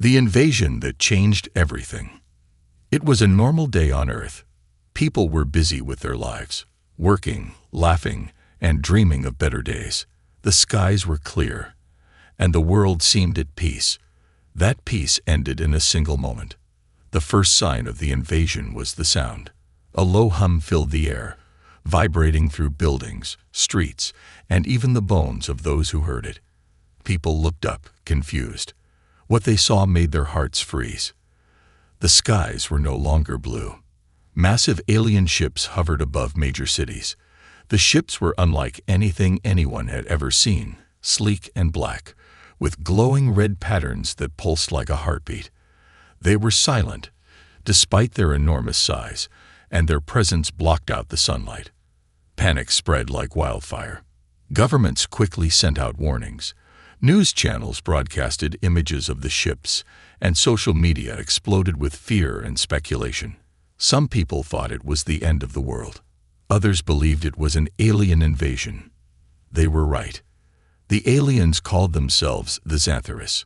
The invasion that changed everything. It was a normal day on Earth. People were busy with their lives, working, laughing, and dreaming of better days. The skies were clear, and the world seemed at peace. That peace ended in a single moment. The first sign of the invasion was the sound. A low hum filled the air, vibrating through buildings, streets, and even the bones of those who heard it. People looked up, confused. What they saw made their hearts freeze. The skies were no longer blue. Massive alien ships hovered above major cities. The ships were unlike anything anyone had ever seen, sleek and black, with glowing red patterns that pulsed like a heartbeat. They were silent, despite their enormous size, and their presence blocked out the sunlight. Panic spread like wildfire. Governments quickly sent out warnings. News channels broadcasted images of the ships, and social media exploded with fear and speculation. Some people thought it was the end of the world. Others believed it was an alien invasion. They were right. The aliens called themselves the Xantharis.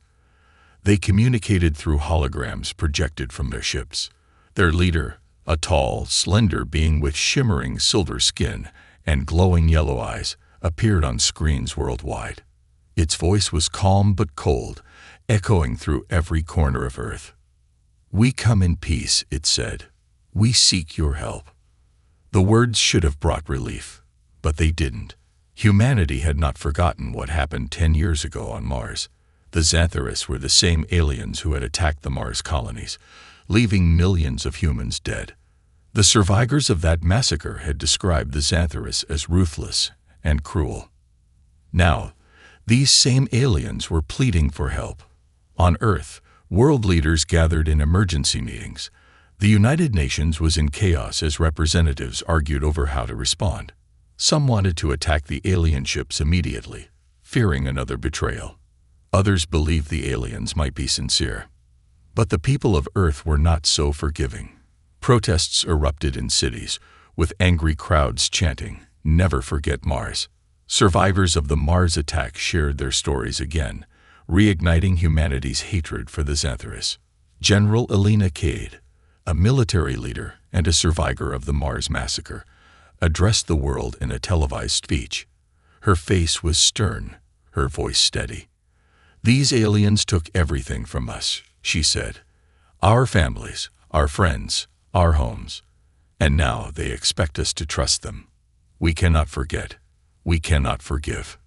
They communicated through holograms projected from their ships. Their leader, a tall, slender being with shimmering silver skin and glowing yellow eyes, appeared on screens worldwide. Its voice was calm but cold, echoing through every corner of Earth. "We come in peace," it said. "We seek your help." The words should have brought relief, but they didn't. Humanity had not forgotten what happened 10 years ago on Mars. The Xantharis were the same aliens who had attacked the Mars colonies, leaving millions of humans dead. The survivors of that massacre had described the Xantharis as ruthless and cruel. Now, these same aliens were pleading for help. On Earth, world leaders gathered in emergency meetings. The United Nations was in chaos as representatives argued over how to respond. Some wanted to attack the alien ships immediately, fearing another betrayal. Others believed the aliens might be sincere. But the people of Earth were not so forgiving. Protests erupted in cities, with angry crowds chanting, "Never forget Mars." Survivors of the Mars attack shared their stories again, reigniting humanity's hatred for the Xantharis. General Elena Cade, a military leader and a survivor of the Mars massacre, addressed the world in a televised speech. Her face was stern, her voice steady. "These aliens took everything from us," she said. "Our families, our friends, our homes. And now they expect us to trust them. We cannot forget. We cannot forgive."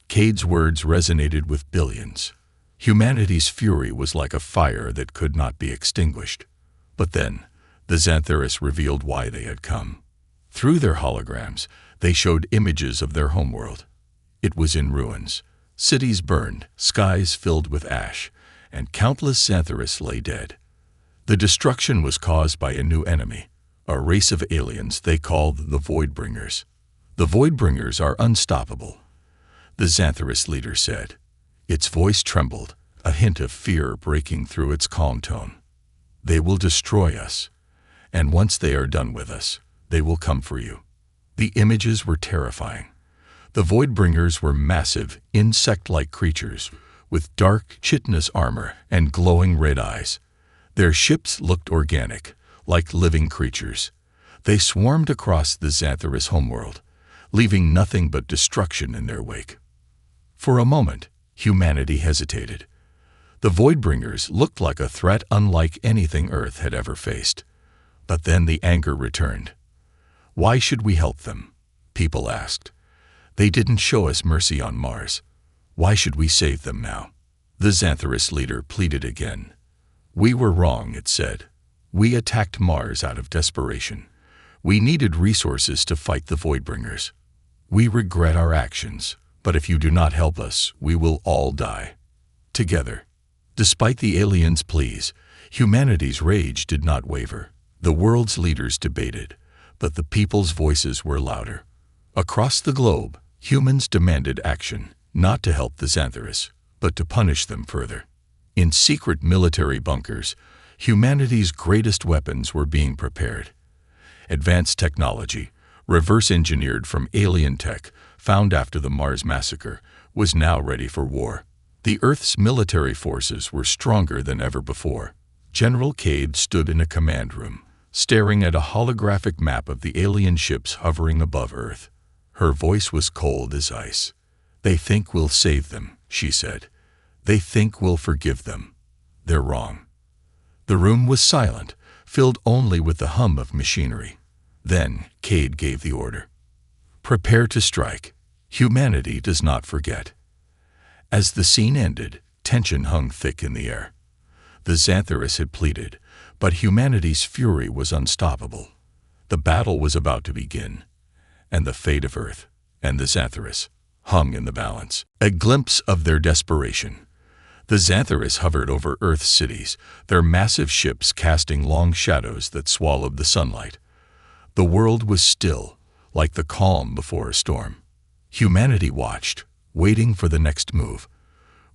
Cade's words resonated with billions. Humanity's fury was like a fire that could not be extinguished. But then, the Xantharis revealed why they had come. Through their holograms, they showed images of their homeworld. It was in ruins. Cities burned, skies filled with ash, and countless Xantharis lay dead. The destruction was caused by a new enemy, a race of aliens they called the Voidbringers. "The Voidbringers are unstoppable," the Xantharis leader said. Its voice trembled, a hint of fear breaking through its calm tone. "They will destroy us, and once they are done with us, they will come for you." The images were terrifying. The Voidbringers were massive, insect-like creatures with dark, chitinous armor and glowing red eyes. Their ships looked organic, like living creatures. They swarmed across the Xantharis homeworld, leaving nothing but destruction in their wake. For a moment, humanity hesitated. The Voidbringers looked like a threat unlike anything Earth had ever faced. But then the anger returned. "Why should we help them?" people asked. "They didn't show us mercy on Mars. Why should we save them now?" The Xantharis leader pleaded again. "We were wrong," it said. "We attacked Mars out of desperation. We needed resources to fight the Voidbringers. We regret our actions, but if you do not help us, we will all die together." Despite the aliens' pleas, humanity's rage did not waver. The world's leaders debated, but the people's voices were louder. Across the globe, humans demanded action, not to help the Xantharis, but to punish them further. In secret military bunkers, humanity's greatest weapons were being prepared. Advanced technology, reverse-engineered from alien tech found after the Mars massacre, was now ready for war. The Earth's military forces were stronger than ever before. General Cade stood in a command room, staring at a holographic map of the alien ships hovering above Earth. Her voice was cold as ice. "They think we'll save them," she said. "They think we'll forgive them. They're wrong." The room was silent, filled only with the hum of machinery. Then Cade gave the order. "Prepare to strike. Humanity does not forget." As the scene ended, tension hung thick in the air. The Xanthorus had pleaded, but humanity's fury was unstoppable. The battle was about to begin, and the fate of Earth and the Xanthorus hung in the balance. A glimpse of their desperation. The Xanthorus hovered over Earth's cities, their massive ships casting long shadows that swallowed the sunlight. The world was still, like the calm before a storm. Humanity watched, waiting for the next move.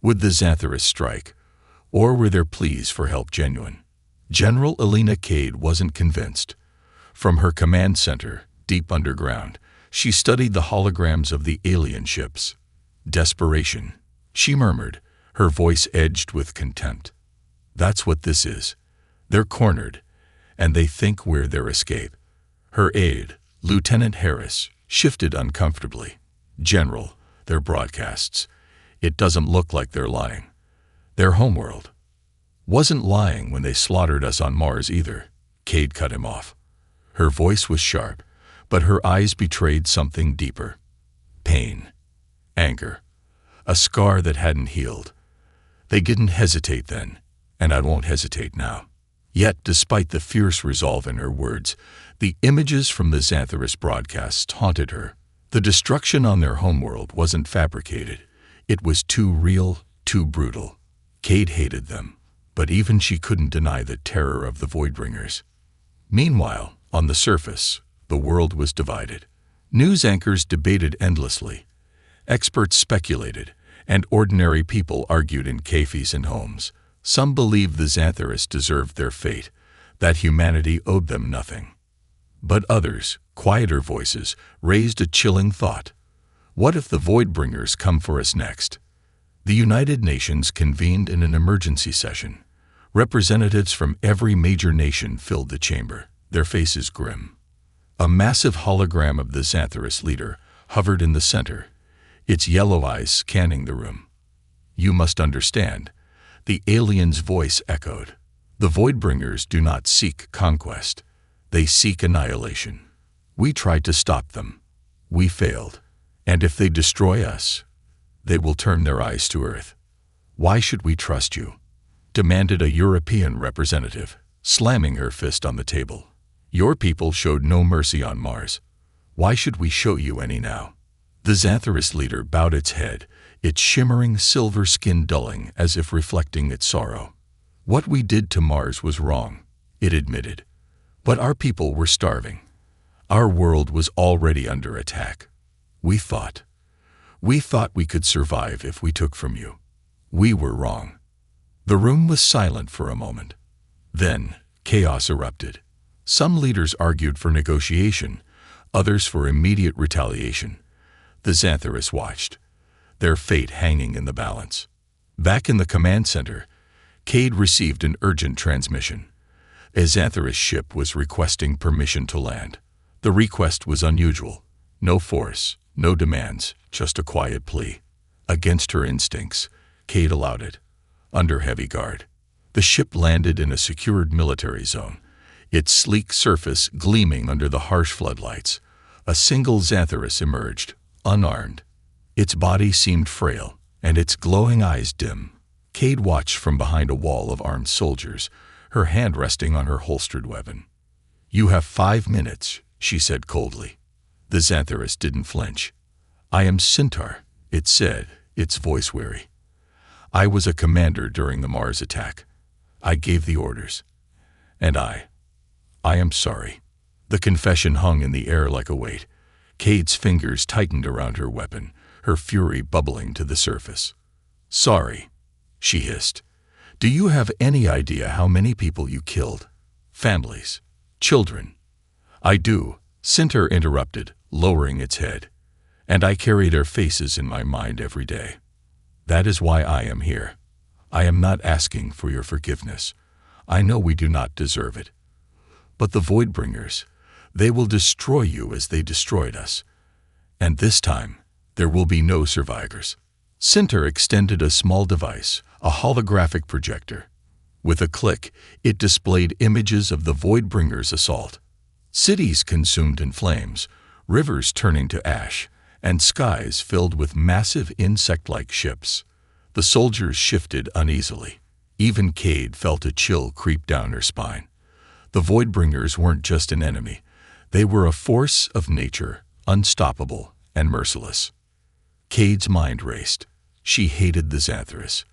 Would the Xanthorus strike, or were their pleas for help genuine? General Elena Cade wasn't convinced. From her command center, deep underground, she studied the holograms of the alien ships. "Desperation," she murmured, her voice edged with contempt. "That's what this is. They're cornered, and they think we're their escape." Her aide, Lieutenant Harris, shifted uncomfortably. "General, their broadcasts. It doesn't look like they're lying. Their homeworld wasn't lying when they slaughtered us on Mars either." Cade cut him off. Her voice was sharp, but her eyes betrayed something deeper. Pain. Anger. A scar that hadn't healed. "They didn't hesitate then, and I won't hesitate now." Yet, despite the fierce resolve in her words, the images from the Xanthorus broadcasts haunted her. The destruction on their homeworld wasn't fabricated. It was too real, too brutal. Cade hated them, but even she couldn't deny the terror of the Voidbringers. Meanwhile, on the surface, the world was divided. News anchors debated endlessly. Experts speculated, and ordinary people argued in cafes and homes. Some believed the Xanthorus deserved their fate, that humanity owed them nothing. But others, quieter voices, raised a chilling thought. What if the Voidbringers come for us next? The United Nations convened in an emergency session. Representatives from every major nation filled the chamber, their faces grim. A massive hologram of the Xanthorus leader hovered in the center, its yellow eyes scanning the room. "You must understand," the alien's voice echoed. "The Voidbringers do not seek conquest. They seek annihilation. We tried to stop them. We failed. And if they destroy us, they will turn their eyes to Earth." "Why should we trust you?" demanded a European representative, slamming her fist on the table. "Your people showed no mercy on Mars. Why should we show you any now?" The Xanthorus leader bowed its head, its shimmering silver skin dulling as if reflecting its sorrow. "What we did to Mars was wrong," it admitted. "But our people were starving. Our world was already under attack. We thought we could survive if we took from you. We were wrong." The room was silent for a moment. Then chaos erupted. Some leaders argued for negotiation, others for immediate retaliation. The Xanthorus watched, their fate hanging in the balance. Back in the command center, Cade received an urgent transmission. A Xanthorus ship was requesting permission to land. The request was unusual. No force, no demands, just a quiet plea. Against her instincts, Cade allowed it. Under heavy guard, the ship landed in a secured military zone, its sleek surface gleaming under the harsh floodlights. A single Xanthorus emerged, unarmed. Its body seemed frail, and its glowing eyes dim. Cade watched from behind a wall of armed soldiers, her hand resting on her holstered weapon. "You have 5 minutes," she said coldly. The Xanthorus didn't flinch. "I am Centaur," it said, its voice weary. "I was a commander during the Mars attack. I gave the orders. And I am sorry." The confession hung in the air like a weight. Cade's fingers tightened around her weapon, her fury bubbling to the surface. "Sorry," she hissed. "Do you have any idea how many people you killed? Families, children." "I do," Centaur interrupted, lowering its head. "And I carry their faces in my mind every day." That is why I am here. I am not asking for your forgiveness. I know we do not deserve it. But the Voidbringers, they will destroy you as they destroyed us. And this time, there will be no survivors. Sinter extended a small device, a holographic projector. With a click, it displayed images of the Voidbringers' assault. Cities consumed in flames, rivers turning to ash, and skies filled with massive insect-like ships. The soldiers shifted uneasily. Even Cade felt a chill creep down her spine. The Voidbringers weren't just an enemy. They were a force of nature, unstoppable and merciless. Cade's mind raced. She hated the Xanthorus.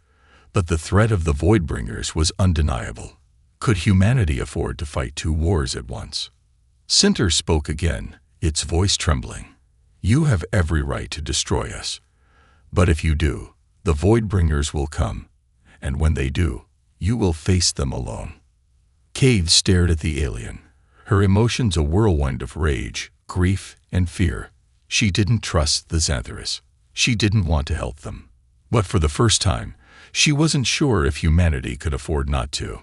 But the threat of the Voidbringers was undeniable. Could humanity afford to fight two wars at once? Sinter spoke again, its voice trembling. You have every right to destroy us. But if you do, the Voidbringers will come. And when they do, you will face them alone. Cade stared at the alien, her emotions a whirlwind of rage, grief, and fear. She didn't trust the Xanthorus. She didn't want to help them. But for the first time, she wasn't sure if humanity could afford not to.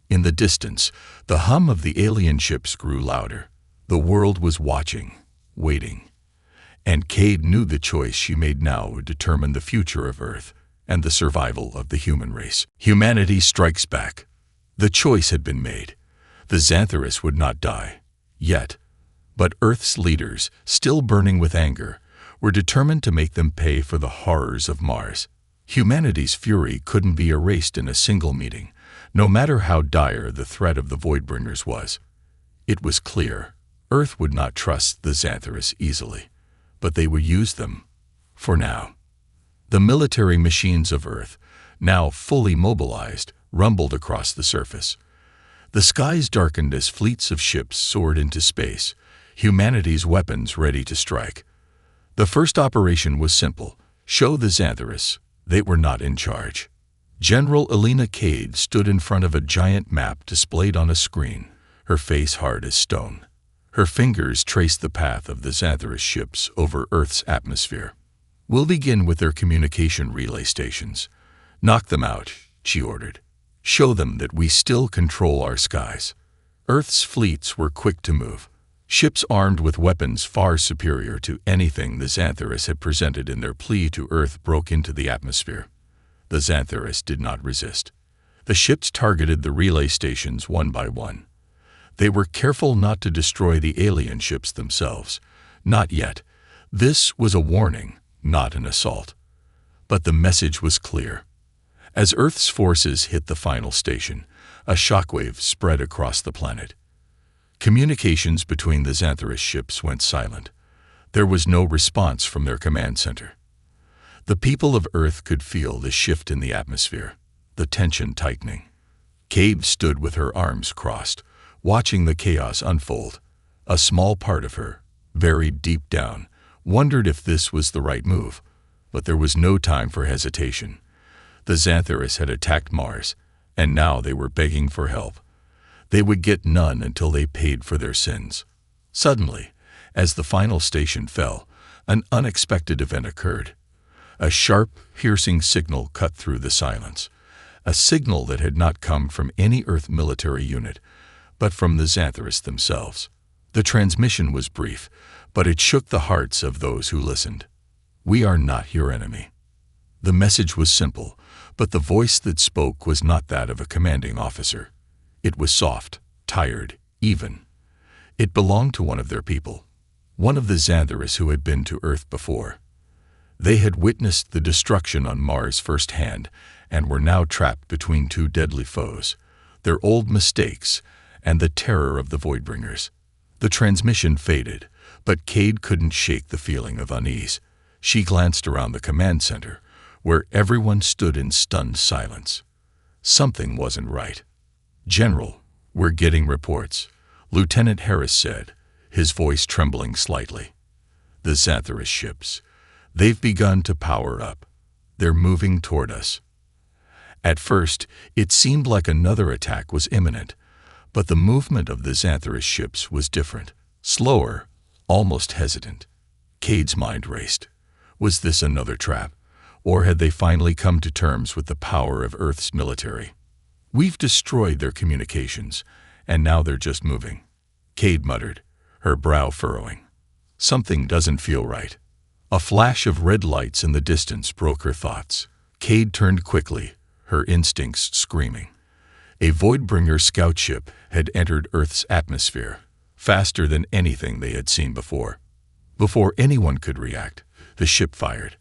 In the distance, the hum of the alien ships grew louder. The world was watching, waiting. And Cade knew the choice she made now would determine the future of Earth and the survival of the human race. Humanity strikes back. The choice had been made. The Xanthorus would not die, yet. But Earth's leaders, still burning with anger, were determined to make them pay for the horrors of Mars. Humanity's fury couldn't be erased in a single meeting, no matter how dire the threat of the Voidbringers was. It was clear, Earth would not trust the Xanthorus easily, but they would use them, for now. The military machines of Earth, now fully mobilized, rumbled across the surface. The skies darkened as fleets of ships soared into space, humanity's weapons ready to strike. The first operation was simple: show the Xanthorus they were not in charge. General Elena Cade stood in front of a giant map displayed on a screen, her face hard as stone. Her fingers traced the path of the Xanthorus ships over Earth's atmosphere. We'll begin with their communication relay stations. Knock them out, she ordered. Show them that we still control our skies. Earth's fleets were quick to move. Ships armed with weapons far superior to anything the Xanthorus had presented in their plea to Earth broke into the atmosphere. The Xanthorus did not resist. The ships targeted the relay stations one by one. They were careful not to destroy the alien ships themselves. Not yet. This was a warning, not an assault. But the message was clear. As Earth's forces hit the final station, a shockwave spread across the planet. Communications between the Xanthorus ships went silent. There was no response from their command center. The people of Earth could feel the shift in the atmosphere, the tension tightening. Cade stood with her arms crossed, watching the chaos unfold. A small part of her, buried deep down, wondered if this was the right move. But there was no time for hesitation. The Xanthorus had attacked Mars, and now they were begging for help. They would get none until they paid for their sins. Suddenly, as the final station fell, an unexpected event occurred. A sharp, piercing signal cut through the silence. A signal that had not come from any Earth military unit, but from the Xanthorus themselves. The transmission was brief, but it shook the hearts of those who listened. We are not your enemy. The message was simple, but the voice that spoke was not that of a commanding officer. It was soft, tired, even. It belonged to one of their people, one of the Xanthorus who had been to Earth before. They had witnessed the destruction on Mars firsthand and were now trapped between two deadly foes, their old mistakes and the terror of the Voidbringers. The transmission faded, but Cade couldn't shake the feeling of unease. She glanced around the command center, where everyone stood in stunned silence. Something wasn't right. General, we're getting reports, Lieutenant Harris said, his voice trembling slightly. The Xanthorus ships. They've begun to power up. They're moving toward us. At first, it seemed like another attack was imminent, but the movement of the Xanthorus ships was different, slower, almost hesitant. Cade's mind raced. Was this another trap? Or had they finally come to terms with the power of Earth's military? We've destroyed their communications, and now they're just moving. Cade muttered, her brow furrowing. Something doesn't feel right. A flash of red lights in the distance broke her thoughts. Cade turned quickly, her instincts screaming. A Voidbringer scout ship had entered Earth's atmosphere, faster than anything they had seen before. Before anyone could react, the ship fired.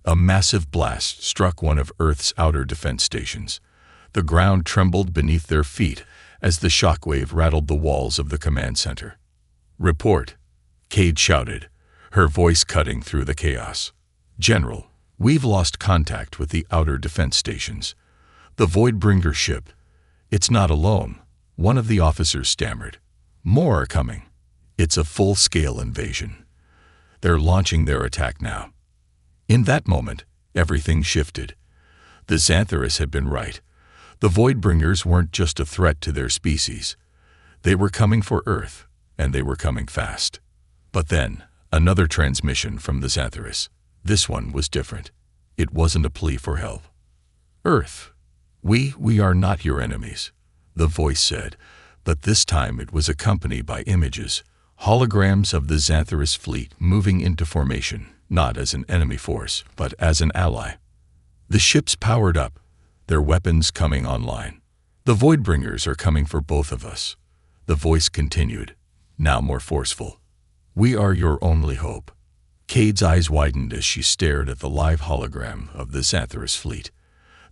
A massive blast struck one of Earth's outer defense stations. The ground trembled beneath their feet as the shockwave rattled the walls of the command center. "Report," Cade shouted, her voice cutting through the chaos. "General, we've lost contact with the outer defense stations. The Voidbringer ship, it's not alone," one of the officers stammered. "More are coming. It's a full-scale invasion. They're launching their attack now." In that moment, everything shifted. The Xantharus had been right. The Voidbringers weren't just a threat to their species. They were coming for Earth, and they were coming fast. But then, another transmission from the Xantharus. This one was different. It wasn't a plea for help. "Earth, we are not your enemies," the voice said, but this time it was accompanied by images, holograms of the Xantharus fleet moving into formation, not as an enemy force, but as an ally. The ships powered up, their weapons coming online. "The Voidbringers are coming for both of us," the voice continued, now more forceful. "We are your only hope." Cade's eyes widened as she stared at the live hologram of the Xantharus fleet.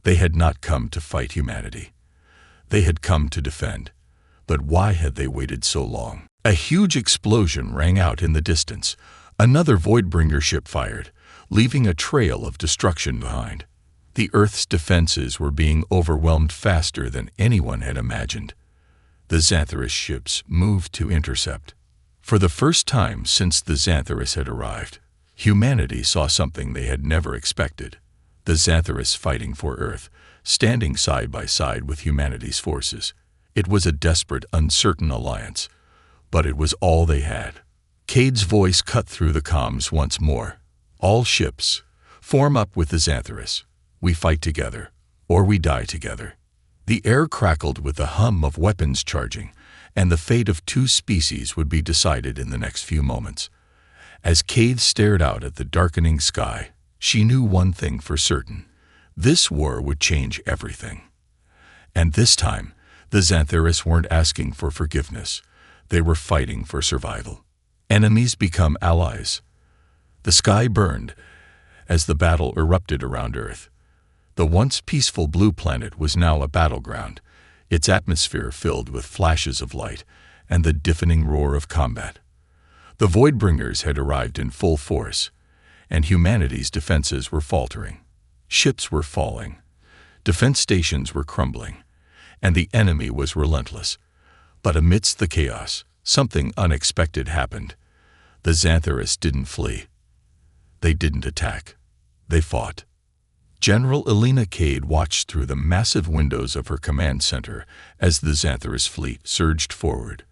They had not come to fight humanity. They had come to defend. But why had they waited so long? A huge explosion rang out in the distance. Another Voidbringer ship fired, leaving a trail of destruction behind. The Earth's defenses were being overwhelmed faster than anyone had imagined. The Xantharus ships moved to intercept. For the first time since the Xantharus had arrived, humanity saw something they had never expected. The Xantharus fighting for Earth, standing side by side with humanity's forces. It was a desperate, uncertain alliance, but it was all they had. Cade's voice cut through the comms once more. "All ships, form up with the Xantharus. We fight together, or we die together." The air crackled with the hum of weapons charging, and the fate of two species would be decided in the next few moments. As Cade stared out at the darkening sky, she knew one thing for certain. This war would change everything. And this time, the Xantharus weren't asking for forgiveness. They were fighting for survival. Enemies become allies. The sky burned as the battle erupted around Earth. The once peaceful blue planet was now a battleground, its atmosphere filled with flashes of light and the deafening roar of combat. The Voidbringers had arrived in full force, and humanity's defenses were faltering. Ships were falling. Defense stations were crumbling, and the enemy was relentless. But amidst the chaos, something unexpected happened. The Xantharus didn't flee. They didn't attack. They fought. General Elena Cade watched through the massive windows of her command center as the Xantharus fleet surged forward,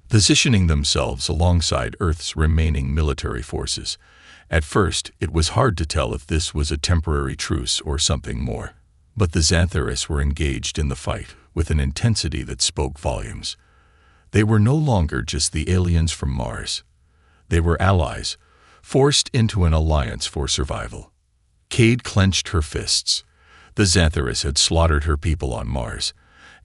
positioning themselves alongside Earth's remaining military forces. At first, it was hard to tell if this was a temporary truce or something more. But the Xantharus were engaged in the fight with an intensity that spoke volumes. They were no longer just the aliens from Mars. They were allies, forced into an alliance for survival. Cade clenched her fists. The Xantharus had slaughtered her people on Mars,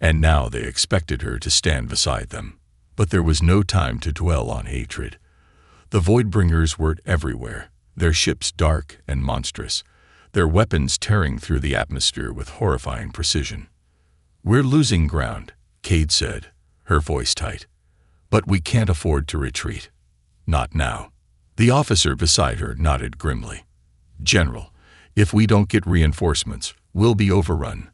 and now they expected her to stand beside them. But there was no time to dwell on hatred. The Voidbringers were everywhere, their ships dark and monstrous, their weapons tearing through the atmosphere with horrifying precision. "We're losing ground," Cade said, her voice tight. "But we can't afford to retreat. Not now." The officer beside her nodded grimly. "General, if we don't get reinforcements, we'll be overrun.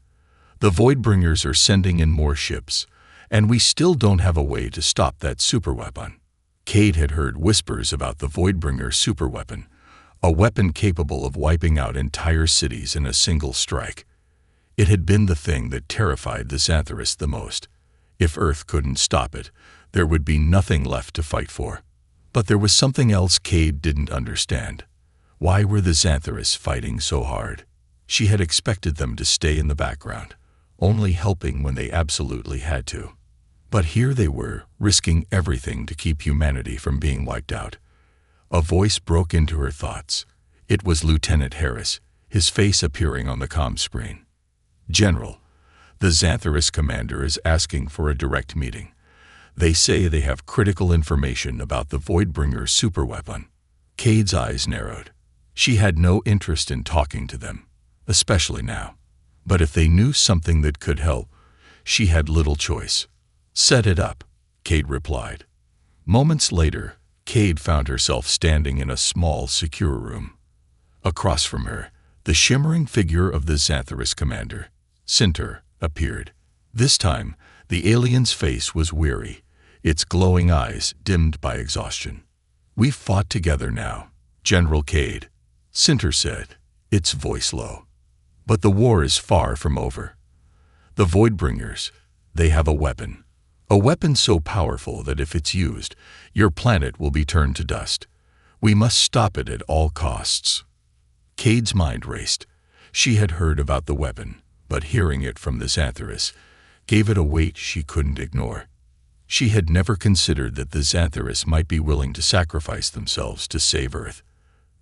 The Voidbringers are sending in more ships, and we still don't have a way to stop that superweapon." Cade had heard whispers about the Voidbringer superweapon, a weapon capable of wiping out entire cities in a single strike. It had been the thing that terrified the Xantharus the most. If Earth couldn't stop it, there would be nothing left to fight for. But there was something else Cade didn't understand. Why were the Xantharus fighting so hard? She had expected them to stay in the background, only helping when they absolutely had to. But here they were, risking everything to keep humanity from being wiped out. A voice broke into her thoughts. It was Lieutenant Harris, his face appearing on the comm screen. "General, the Xantharus commander is asking for a direct meeting. They say they have critical information about the Voidbringer's superweapon." Cade's eyes narrowed. She had no interest in talking to them, especially now. But if they knew something that could help, she had little choice. "Set it up," Cade replied. Moments later, Cade found herself standing in a small, secure room. Across from her, the shimmering figure of the Xantharus commander, Sinter, appeared. This time, the alien's face was weary, its glowing eyes dimmed by exhaustion. "We've fought together now, General Cade," Sinter said, its voice low. "But the war is far from over. The Voidbringers, they have a weapon. A weapon so powerful that if it's used, your planet will be turned to dust. We must stop it at all costs." Cade's mind raced. She had heard about the weapon, but hearing it from the Xantharus gave it a weight she couldn't ignore. She had never considered that the Xantharus might be willing to sacrifice themselves to save Earth.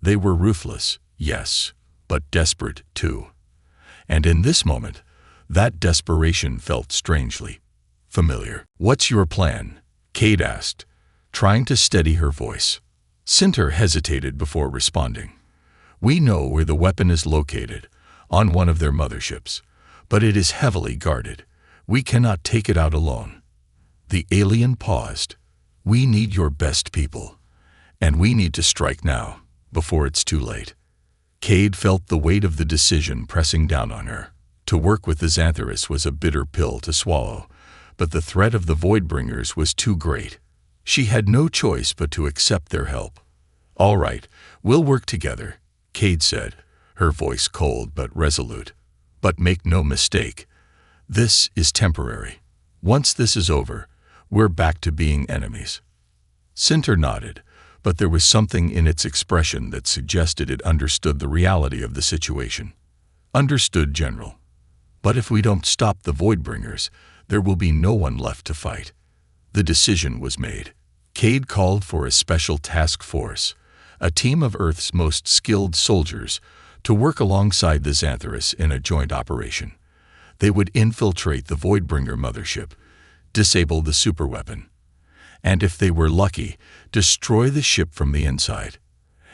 They were ruthless, yes, but desperate too. And in this moment, that desperation felt strangely familiar. "What's your plan?" Cade asked, trying to steady her voice. Sinter hesitated before responding. "We know where the weapon is located, on one of their motherships, but it is heavily guarded. We cannot take it out alone." The alien paused. "We need your best people, and we need to strike now, before it's too late." Cade felt the weight of the decision pressing down on her. To work with the Xantharus was a bitter pill to swallow, but the threat of the Voidbringers was too great. She had no choice but to accept their help. "All right, we'll work together," Cade said, her voice cold but resolute. "But make no mistake, this is temporary. Once this is over, we're back to being enemies." Sinter nodded, but there was something in its expression that suggested it understood the reality of the situation. "Understood, General. But if we don't stop the Voidbringers, there will be no one left to fight." The decision was made. Cade called for a special task force, a team of Earth's most skilled soldiers, to work alongside the Xantharus in a joint operation. They would infiltrate the Voidbringer mothership, disable the superweapon, and if they were lucky, destroy the ship from the inside.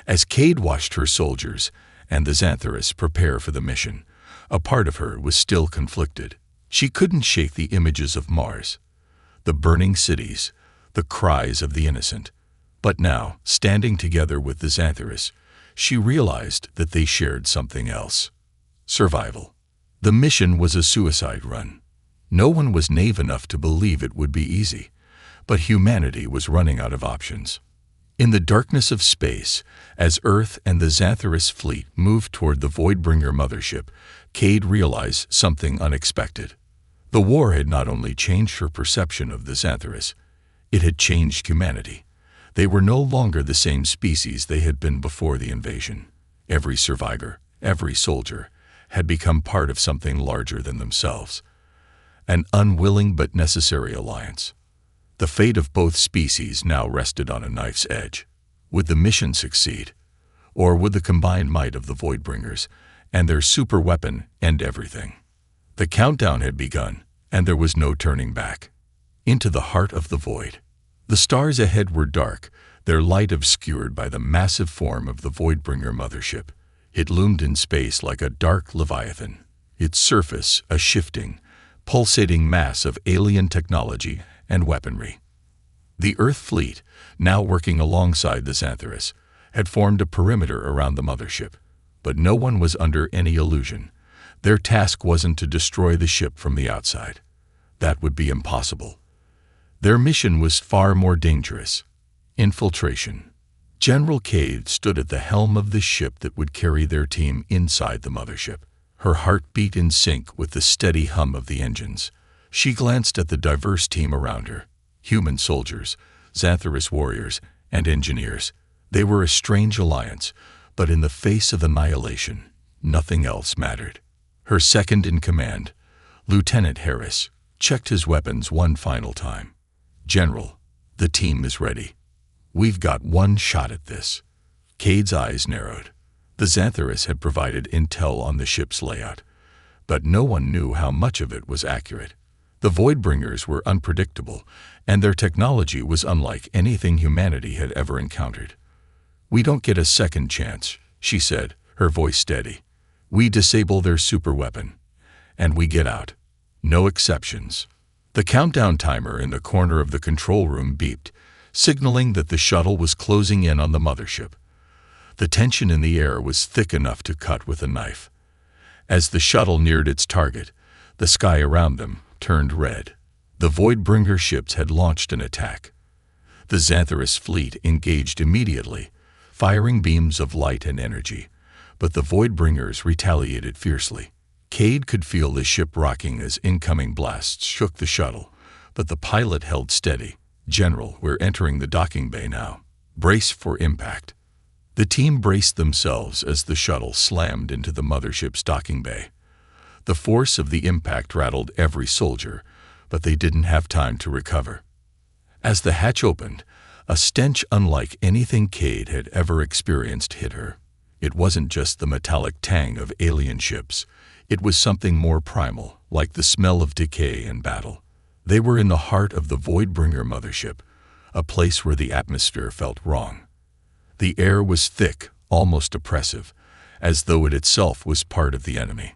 As Cade watched her soldiers and the Xantharus prepare for the mission, a part of her was still conflicted. She couldn't shake the images of Mars, the burning cities, the cries of the innocent. But now, standing together with the Xantharus, she realized that they shared something else: survival. The mission was a suicide run. No one was naive enough to believe it would be easy, but humanity was running out of options. In the darkness of space, as Earth and the Xantharus fleet moved toward the Voidbringer mothership, Cade realized something unexpected. The war had not only changed her perception of the Xantharus, it had changed humanity. They were no longer the same species they had been before the invasion. Every survivor, every soldier, had become part of something larger than themselves. An unwilling but necessary alliance. The fate of both species now rested on a knife's edge. Would the mission succeed? Or would the combined might of the Voidbringers and their superweapon end everything? The countdown had begun, and there was no turning back. Into the heart of the void. The stars ahead were dark, their light obscured by the massive form of the Voidbringer mothership. It loomed in space like a dark leviathan, its surface a shifting, pulsating mass of alien technology and weaponry. The Earth fleet, now working alongside the Xantharus, had formed a perimeter around the mothership, but no one was under any illusion. Their task wasn't to destroy the ship from the outside. That would be impossible. Their mission was far more dangerous: infiltration. General Cade stood at the helm of the ship that would carry their team inside the mothership. Her heart beat in sync with the steady hum of the engines. She glanced at the diverse team around her: human soldiers, Xantharus warriors, and engineers. They were a strange alliance, but in the face of annihilation, Nothing else mattered. Her second in command, Lieutenant Harris, checked his weapons one final time. "General, the team is ready. We've got one shot at this." Cade's eyes narrowed. The Xantheris had provided intel on the ship's layout, but no one knew how much of it was accurate. The Voidbringers were unpredictable, and their technology was unlike anything humanity had ever encountered. "We don't get a second chance," she said, her voice steady. "We disable their superweapon, and we get out. No exceptions." The countdown timer in the corner of the control room beeped, signaling that the shuttle was closing in on the mothership. The tension in the air was thick enough to cut with a knife. As the shuttle neared its target, the sky around them turned red. The Voidbringer ships had launched an attack. The Xantheris fleet engaged immediately, firing beams of light and energy, but the Voidbringers retaliated fiercely. Cade could feel the ship rocking as incoming blasts shook the shuttle, but the pilot held steady. "General, we're entering the docking bay now. Brace for impact." The team braced themselves as the shuttle slammed into the mothership's docking bay. The force of the impact rattled every soldier, but they didn't have time to recover. As the hatch opened, a stench unlike anything Cade had ever experienced hit her. It wasn't just the metallic tang of alien ships. It was something more primal, like the smell of decay and battle. They were in the heart of the Voidbringer mothership, a place where the atmosphere felt wrong. The air was thick, almost oppressive, as though it itself was part of the enemy.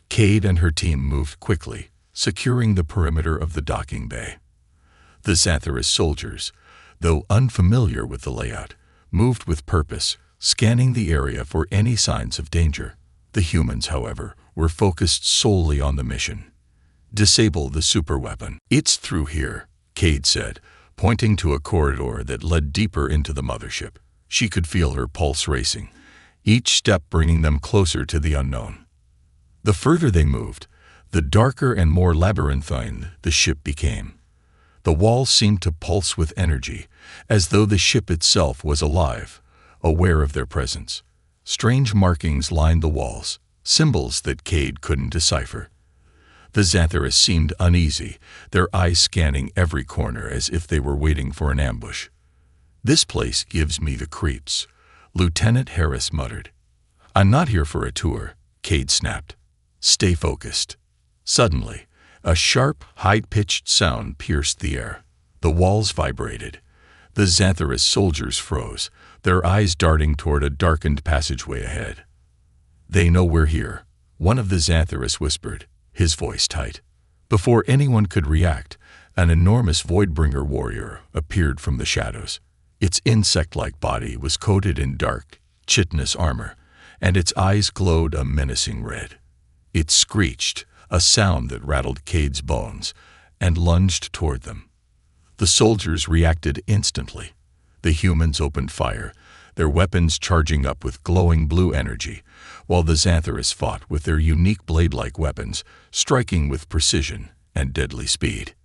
Cade and her team moved quickly, securing the perimeter of the docking bay. The Xantheris soldiers, though unfamiliar with the layout, moved with purpose, scanning the area for any signs of danger. The humans, however, were focused solely on the mission. "Disable the superweapon." "It's through here," Cade said, pointing to a corridor that led deeper into the mothership. She could feel her pulse racing, each step bringing them closer to the unknown. The further they moved, the darker and more labyrinthine the ship became. The walls seemed to pulse with energy, as though the ship itself was alive, aware of their presence. Strange markings lined the walls, symbols that Cade couldn't decipher. The Xantheris seemed uneasy, their eyes scanning every corner as if they were waiting for an ambush. "This place gives me the creeps," Lieutenant Harris muttered. "I'm not here for a tour," Cade snapped. "Stay focused." Suddenly, a sharp, high-pitched sound pierced the air. The walls vibrated. The Xantheris soldiers froze, their eyes darting toward a darkened passageway ahead. "They know we're here," one of the Xantheris whispered, his voice tight. Before anyone could react, an enormous Voidbringer warrior appeared from the shadows. Its insect-like body was coated in dark, chitinous armor, and its eyes glowed a menacing red. It screeched, a sound that rattled Cade's bones, and lunged toward them. The soldiers reacted instantly. The humans opened fire, their weapons charging up with glowing blue energy, while the Xantheris fought with their unique blade-like weapons, striking with precision and deadly speed.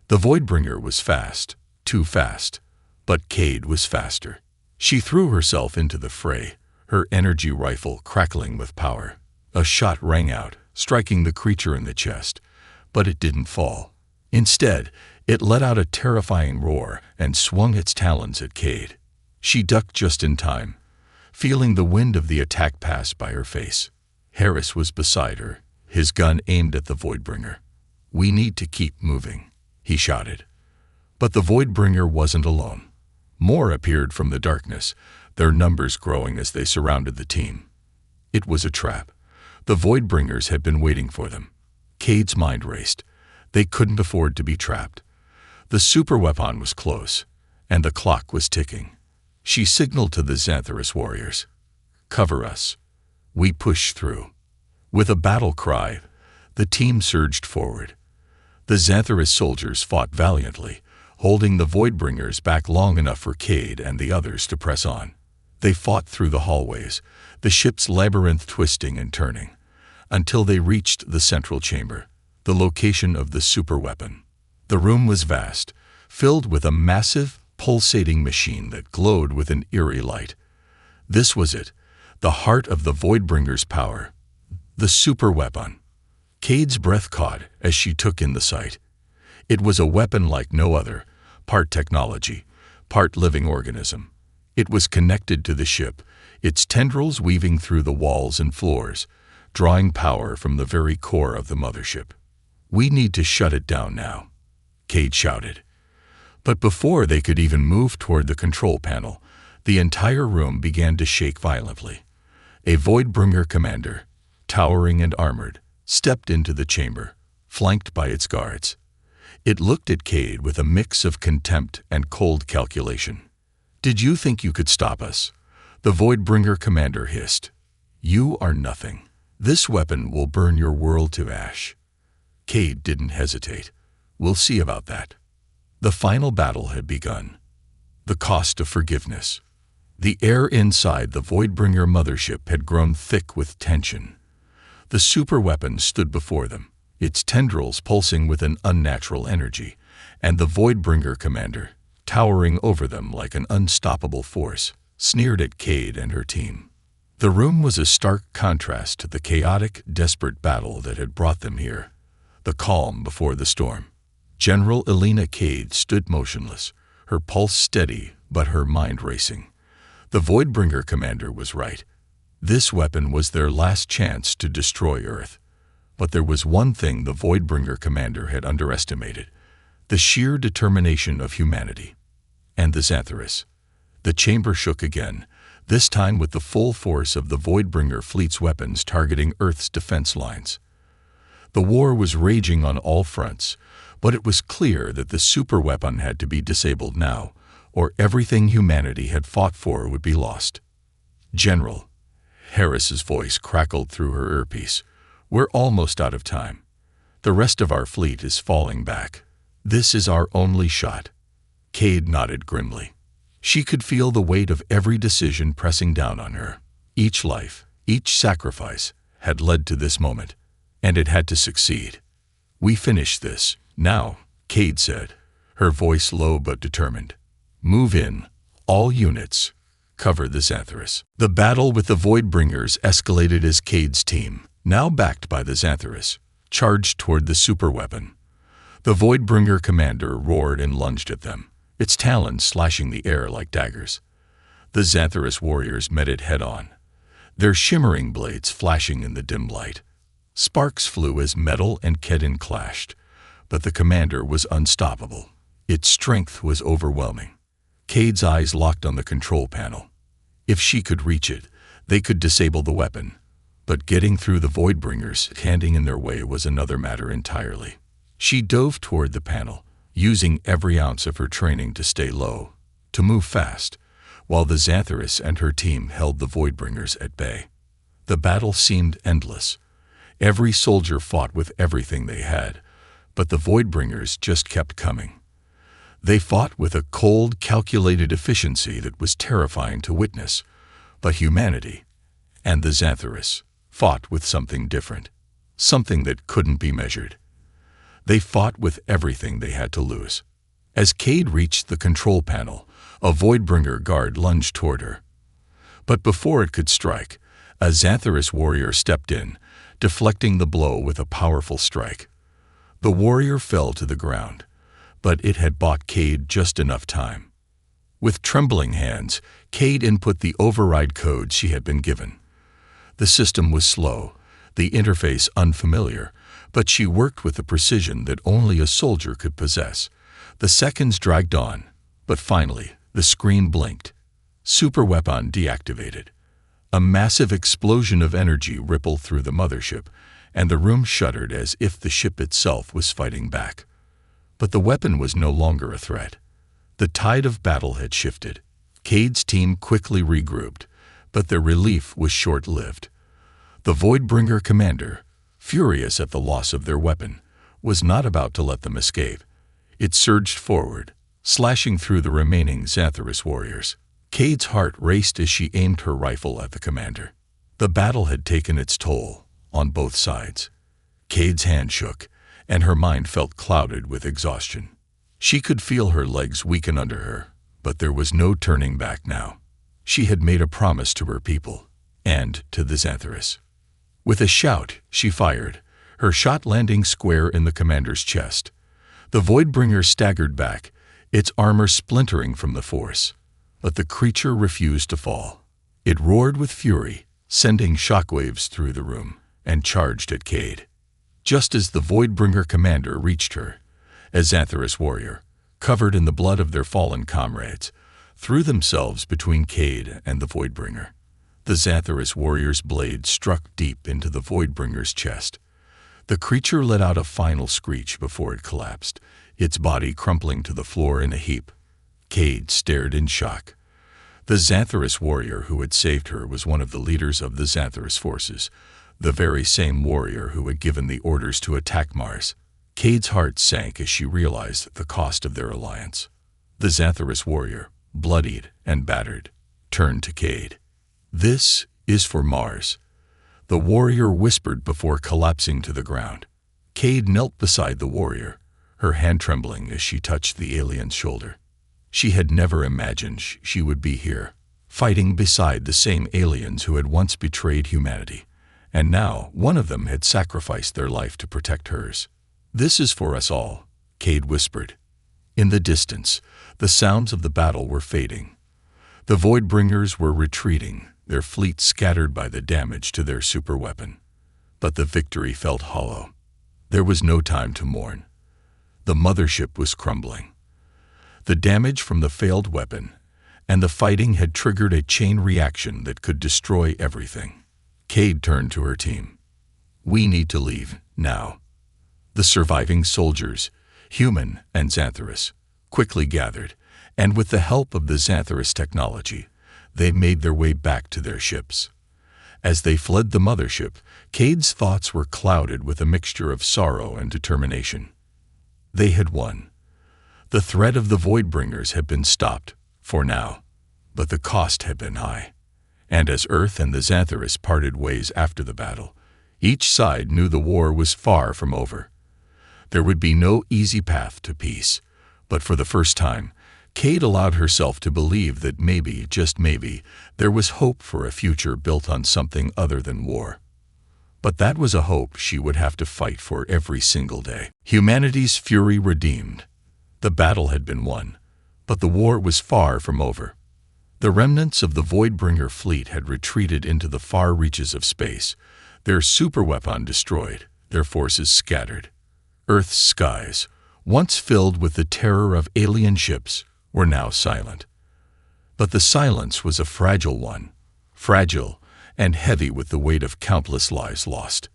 The Voidbringer was fast, too fast, but Cade was faster. She threw herself into the fray, her energy rifle crackling with power. A shot rang out, striking the creature in the chest, but it didn't fall. Instead, it let out a terrifying roar and swung its talons at Cade. She ducked just in time, feeling the wind of the attack pass by her face. Harris was beside her, his gun aimed at the Voidbringer. "We need to keep moving," he shouted. But the Voidbringer wasn't alone. More appeared from the darkness, their numbers growing as they surrounded the team. It was a trap. The Voidbringers had been waiting for them. Cade's mind raced. They couldn't afford to be trapped. The superweapon was close, and the clock was ticking. She signaled to the Xantheris warriors. "Cover us." We pushed through. With a battle cry, the team surged forward. The Xantheris soldiers fought valiantly, holding the Voidbringers back long enough for Cade and the others to press on. They fought through the hallways, the ship's labyrinth twisting and turning, until they reached the central chamber, the location of the superweapon. The room was vast, filled with a massive, pulsating machine that glowed with an eerie light. This was it, the heart of the Voidbringer's power, the super weapon. Cade's breath caught as she took in the sight. It was a weapon like no other, part technology, part living organism. It was connected to the ship, its tendrils weaving through the walls and floors, drawing power from the very core of the mothership. "We need to shut it down now," Cade shouted. But before they could even move toward the control panel, the entire room began to shake violently. A Voidbringer commander, towering and armored, stepped into the chamber, flanked by its guards. It looked at Cade with a mix of contempt and cold calculation. "Did you think you could stop us?" the Voidbringer commander hissed. "You are nothing. This weapon will burn your world to ash." Cade didn't hesitate. "We'll see about that." The final battle had begun. The cost of forgiveness. The air inside the Voidbringer mothership had grown thick with tension. The superweapon stood before them, its tendrils pulsing with an unnatural energy, and the Voidbringer commander, towering over them like an unstoppable force, sneered at Cade and her team. The room was a stark contrast to the chaotic, desperate battle that had brought them here. The calm before the storm. General Elena Cade stood motionless, her pulse steady but her mind racing. The Voidbringer commander was right. This weapon was their last chance to destroy Earth. But there was one thing the Voidbringer commander had underestimated: the sheer determination of humanity. And the Xanthorus. The chamber shook again, this time with the full force of the Voidbringer fleet's weapons targeting Earth's defense lines. The war was raging on all fronts, but it was clear that the superweapon had to be disabled now, or everything humanity had fought for would be lost. "General," Harris's voice crackled through her earpiece, "we're almost out of time. The rest of our fleet is falling back. This is our only shot." Cade nodded grimly. She could feel the weight of every decision pressing down on her. Each life, each sacrifice, had led to this moment, and it had to succeed. "We finished this. Now," Cade said, her voice low but determined. "Move in, all units. Cover the Xanthorus." The battle with the Voidbringers escalated as Cade's team, now backed by the Xanthorus, charged toward the superweapon. The Voidbringer commander roared and lunged at them, its talons slashing the air like daggers. The Xanthorus warriors met it head-on, their shimmering blades flashing in the dim light. Sparks flew as metal and Kedin clashed, but the commander was unstoppable. Its strength was overwhelming. Cade's eyes locked on the control panel. If she could reach it, they could disable the weapon. But getting through the Voidbringers standing in their way was another matter entirely. She dove toward the panel, using every ounce of her training to stay low, to move fast, while the Xanthorus and her team held the Voidbringers at bay. The battle seemed endless. Every soldier fought with everything they had, but the Voidbringers just kept coming. They fought with a cold, calculated efficiency that was terrifying to witness, but humanity, and the Xanthorus, fought with something different, something that couldn't be measured. They fought with everything they had to lose. As Cade reached the control panel, a Voidbringer guard lunged toward her. But before it could strike, a Xanthorus warrior stepped in, deflecting the blow with a powerful strike. The warrior fell to the ground, but it had bought Cade just enough time. With trembling hands, Cade input the override code she had been given. The system was slow, the interface unfamiliar, but she worked with a precision that only a soldier could possess. The seconds dragged on, but finally, the screen blinked. Superweapon deactivated. A massive explosion of energy rippled through the mothership, and the room shuddered as if the ship itself was fighting back. But the weapon was no longer a threat. The tide of battle had shifted. Cade's team quickly regrouped, but their relief was short-lived. The Voidbringer commander, furious at the loss of their weapon, was not about to let them escape. It surged forward, slashing through the remaining Xanthorus warriors. Cade's heart raced as she aimed her rifle at the commander. The battle had taken its toll, on both sides. Cade's hand shook, and her mind felt clouded with exhaustion. She could feel her legs weaken under her, but there was no turning back now. She had made a promise to her people. and to the Xanthorus. With a shout, she fired, her shot landing square in the commander's chest. The Voidbringer staggered back, its armor splintering from the force. But the creature refused to fall. It roared with fury, sending shockwaves through the room, and charged at Cade. Just as the Voidbringer commander reached her, a Xanthorus warrior, covered in the blood of their fallen comrades, threw themselves between Cade and the Voidbringer. The Xanthorus warrior's blade struck deep into the Voidbringer's chest. The creature let out a final screech before it collapsed, its body crumpling to the floor in a heap. Cade stared in shock. The Xanthorus warrior who had saved her was one of the leaders of the Xanthorus forces, the very same warrior who had given the orders to attack Mars. Cade's heart sank as she realized the cost of their alliance. The Xanthorus warrior, bloodied and battered, turned to Cade. "This is for Mars," the warrior whispered before collapsing to the ground. Cade knelt beside the warrior, her hand trembling as she touched the alien's shoulder. She had never imagined she would be here, fighting beside the same aliens who had once betrayed humanity, and now one of them had sacrificed their life to protect hers. "This is for us all," Cade whispered. In the distance, the sounds of the battle were fading. The Voidbringers were retreating, their fleet scattered by the damage to their superweapon. But the victory felt hollow. There was no time to mourn. The mothership was crumbling. The damage from the failed weapon and the fighting had triggered a chain reaction that could destroy everything. Cade turned to her team. "We need to leave, now." The surviving soldiers, human and Xanthorus, quickly gathered, and with the help of the Xanthorus technology, they made their way back to their ships. As they fled the mothership, Cade's thoughts were clouded with a mixture of sorrow and determination. They had won. The threat of the Voidbringers had been stopped, for now, but the cost had been high. And as Earth and the Xanthorus parted ways after the battle, each side knew the war was far from over. There would be no easy path to peace, but for the first time, Cade allowed herself to believe that maybe, just maybe, there was hope for a future built on something other than war. But that was a hope she would have to fight for every single day. Humanity's fury redeemed. The battle had been won, but the war was far from over. The remnants of the Voidbringer fleet had retreated into the far reaches of space, their superweapon destroyed, their forces scattered. Earth's skies, once filled with the terror of alien ships, were now silent. But the silence was a fragile one, fragile and heavy with the weight of countless lives lost.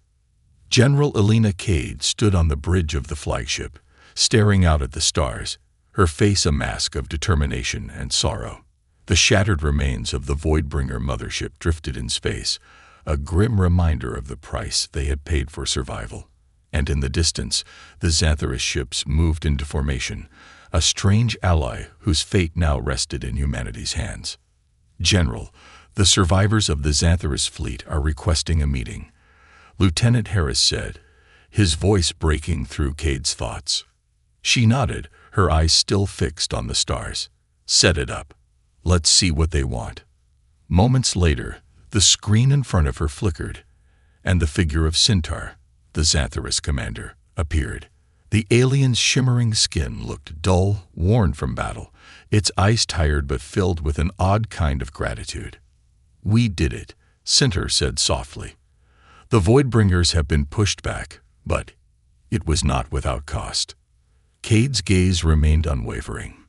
General Elena Cade stood on the bridge of the flagship, staring out at the stars, her face a mask of determination and sorrow. The shattered remains of the Voidbringer mothership drifted in space, a grim reminder of the price they had paid for survival. And in the distance, the Xanthorus ships moved into formation, a strange ally whose fate now rested in humanity's hands. "General, the survivors of the Xanthorus fleet are requesting a meeting," Lieutenant Harris said, his voice breaking through Cade's thoughts. She nodded, her eyes still fixed on the stars. "Set it up. Let's see what they want." Moments later, the screen in front of her flickered, and the figure of Centaur, the Xanthorus commander, appeared. The alien's shimmering skin looked dull, worn from battle, its eyes tired but filled with an odd kind of gratitude. "We did it," Centaur said softly. "The Voidbringers have been pushed back, but it was not without cost." Cade's gaze remained unwavering.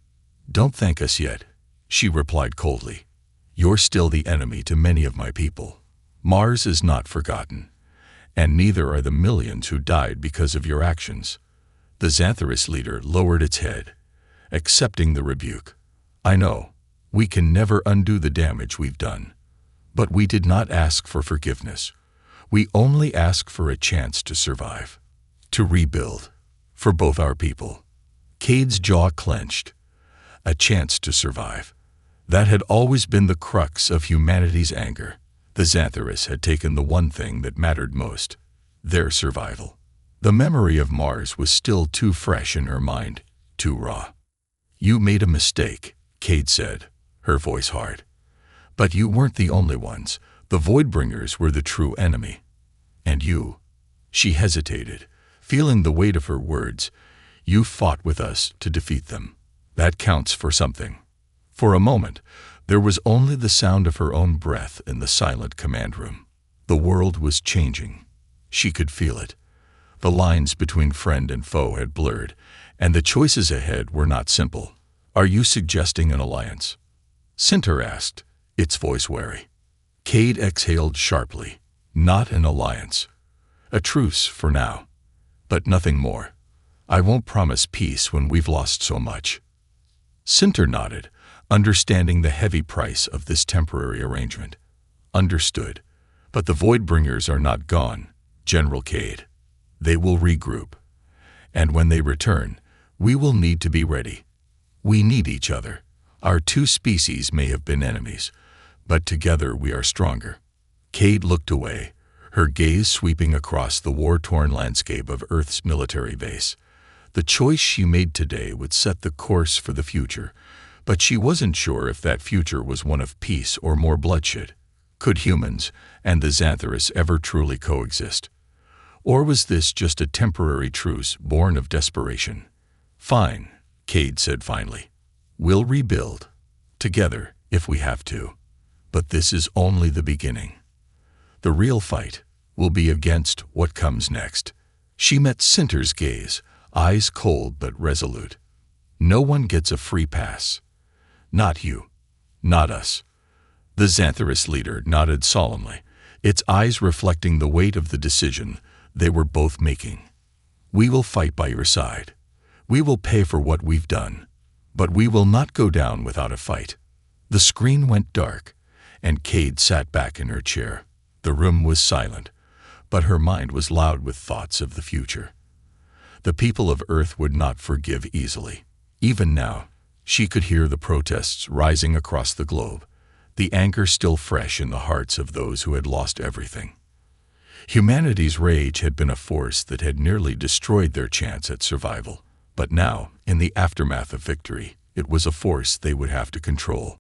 "Don't thank us yet," she replied coldly. "You're still the enemy to many of my people. Mars is not forgotten, and neither are the millions who died because of your actions." The Xanthorus leader lowered its head, accepting the rebuke. "I know, we can never undo the damage we've done, but we did not ask for forgiveness. We only ask for a chance to survive, to rebuild, for both our people." Cade's jaw clenched. A chance to survive. That had always been the crux of humanity's anger. The Xanthorus had taken the one thing that mattered most, their survival. The memory of Mars was still too fresh in her mind, too raw. "You made a mistake," Cade said, her voice hard. "But you weren't the only ones. The Voidbringers were the true enemy. And you, she hesitated, feeling the weight of her words, you fought with us to defeat them. That counts for something. For a moment, there was only the sound of her own breath in the silent command room. The world was changing. She could feel it. The lines between friend and foe had blurred, and the choices ahead were not simple. Are you suggesting an alliance? Cinter asked, its voice wary. Cade exhaled sharply. Not an alliance. A truce for now. But nothing more. I won't promise peace when we've lost so much. Cinter nodded, understanding the heavy price of this temporary arrangement. Understood. But the Voidbringers are not gone, General Cade. They will regroup. And when they return, we will need to be ready. We need each other. Our two species may have been enemies, but together we are stronger. Cade looked away, her gaze sweeping across the war-torn landscape of Earth's military base. The choice she made today would set the course for the future, but she wasn't sure if that future was one of peace or more bloodshed. Could humans and the Xanthorus ever truly coexist? Or was this just a temporary truce born of desperation? Fine, Cade said finally. We'll rebuild. Together, if we have to. But this is only the beginning. The real fight will be against what comes next. She met Cinter's gaze, eyes cold but resolute. No one gets a free pass. Not you. Not us. The Xanthorus leader nodded solemnly, its eyes reflecting the weight of the decision they were both making. We will fight by your side. We will pay for what we've done. But we will not go down without a fight. The screen went dark, and Cade sat back in her chair. The room was silent, but her mind was loud with thoughts of the future. The people of Earth would not forgive easily. Even now, she could hear the protests rising across the globe, the anger still fresh in the hearts of those who had lost everything. Humanity's rage had been a force that had nearly destroyed their chance at survival. But now, in the aftermath of victory, it was a force they would have to control.